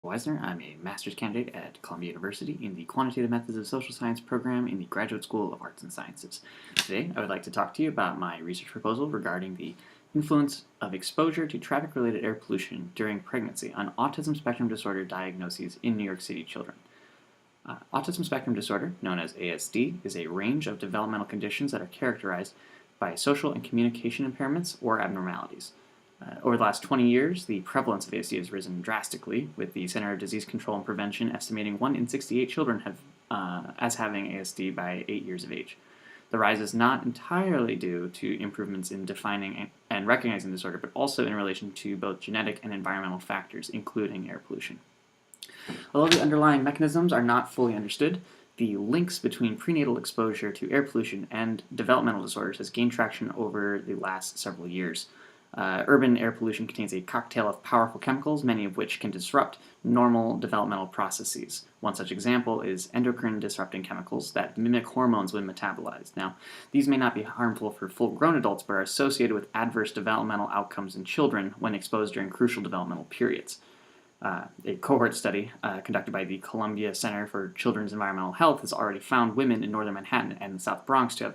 Weisner. I'm a master's candidate at Columbia University in the Quantitative Methods of Social Science program in the Graduate School of Arts and Sciences. Today, I would like to talk to you about my research proposal regarding the influence of exposure to traffic-related air pollution during pregnancy on autism spectrum disorder diagnoses in New York City children. Autism spectrum disorder, known as ASD, is a range of developmental conditions that are characterized by social and communication impairments or abnormalities. Over the last 20 years, the prevalence of ASD has risen drastically, with the Center of Disease Control and Prevention estimating 1 in 68 children as having ASD by 8 years of age. The rise is not entirely due to improvements in defining and recognizing the disorder, but also in relation to both genetic and environmental factors, including air pollution. Although the underlying mechanisms are not fully understood, the links between prenatal exposure to air pollution and developmental disorders has gained traction over the last several years. Urban air pollution contains a cocktail of powerful chemicals, many of which can disrupt normal developmental processes. One such example is endocrine-disrupting chemicals that mimic hormones when metabolized. Now, these may not be harmful for full-grown adults, but are associated with adverse developmental outcomes in children when exposed during crucial developmental periods. A cohort study conducted by the Columbia Center for Children's Environmental Health has already found women in northern Manhattan and the South Bronx to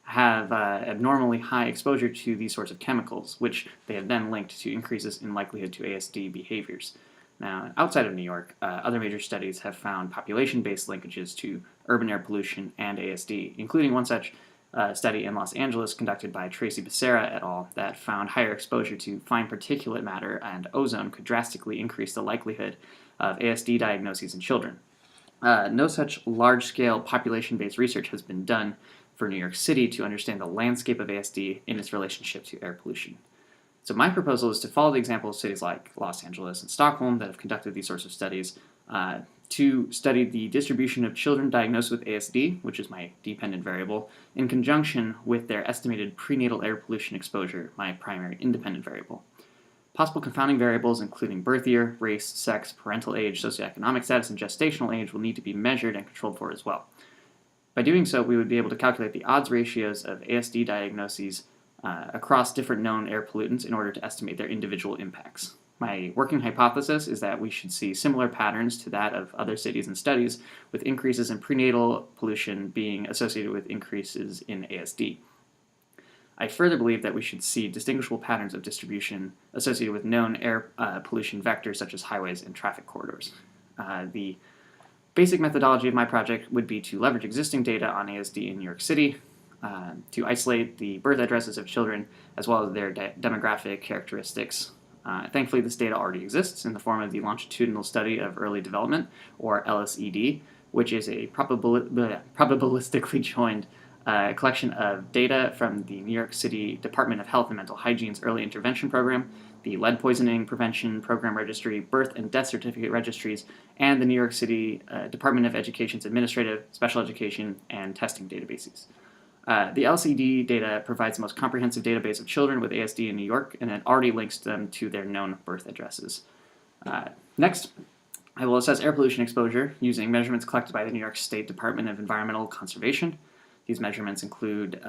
have abnormally high exposure to these sorts of chemicals, which they have then linked to increases in likelihood to ASD behaviors. Now, outside of New York, other major studies have found population-based linkages to urban air pollution and ASD, including one such study in Los Angeles conducted by Tracy Becerra et al. That found higher exposure to fine particulate matter and ozone could drastically increase the likelihood of ASD diagnoses in children. No such large-scale population-based research has been done for New York City to understand the landscape of ASD in its relationship to air pollution. So my proposal is to follow the example of cities like Los Angeles and Stockholm that have conducted these sorts of studies to study the distribution of children diagnosed with ASD, which is my dependent variable, in conjunction with their estimated prenatal air pollution exposure, my primary independent variable. Possible confounding variables, including birth year, race, sex, parental age, socioeconomic status, and gestational age, will need to be measured and controlled for as well. By doing so, we would be able to calculate the odds ratios of ASD diagnoses across different known air pollutants in order to estimate their individual impacts. My working hypothesis is that we should see similar patterns to that of other cities and studies, with increases in prenatal pollution being associated with increases in ASD. I further believe that we should see distinguishable patterns of distribution associated with known air pollution vectors such as highways and traffic corridors. The basic methodology of my project would be to leverage existing data on ASD in New York City, to isolate the birth addresses of children as well as their demographic characteristics. Thankfully, this data already exists in the form of the Longitudinal Study of Early Development, or LSED, which is a probabilistically joined collection of data from the New York City Department of Health and Mental Hygiene's Early Intervention Program, the Lead Poisoning Prevention Program Registry, Birth and Death Certificate Registries, and the New York City Department of Education's Administrative, Special Education, and Testing databases. The LCD data provides the most comprehensive database of children with ASD in New York, and it already links them to their known birth addresses. Next, I will assess air pollution exposure using measurements collected by the New York State Department of Environmental Conservation. These measurements include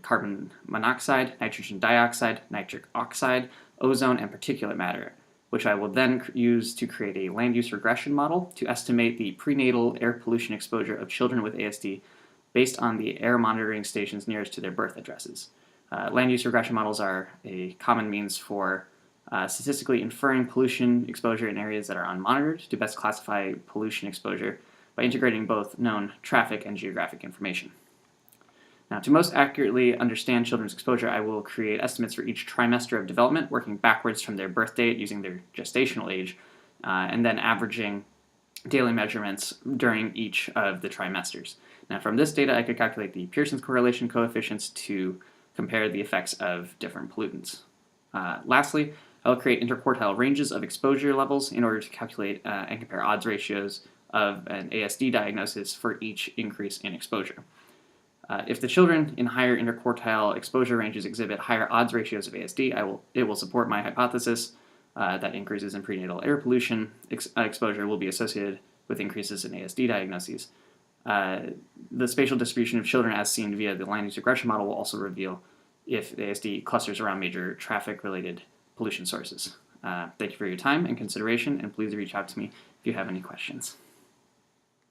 carbon monoxide, nitrogen dioxide, nitric oxide, ozone, and particulate matter, which I will then use to create a land use regression model to estimate the prenatal air pollution exposure of children with ASD based on the air monitoring stations nearest to their birth addresses. Land use regression models are a common means for statistically inferring pollution exposure in areas that are unmonitored to best classify pollution exposure by integrating both known traffic and geographic information. Now, to most accurately understand children's exposure, I will create estimates for each trimester of development, working backwards from their birth date using their gestational age, and then averaging daily measurements during each of the trimesters. Now, from this data, I could calculate the Pearson's correlation coefficients to compare the effects of different pollutants. Lastly, I will create interquartile ranges of exposure levels in order to calculate and compare odds ratios of an ASD diagnosis for each increase in exposure. If the children in higher interquartile exposure ranges exhibit higher odds ratios of ASD, it will support my hypothesis that increases in prenatal air pollution exposure will be associated with increases in ASD diagnoses. The spatial distribution of children as seen via the land use regression model will also reveal if ASD clusters around major traffic-related pollution sources. Thank you for your time and consideration, and please reach out to me if you have any questions.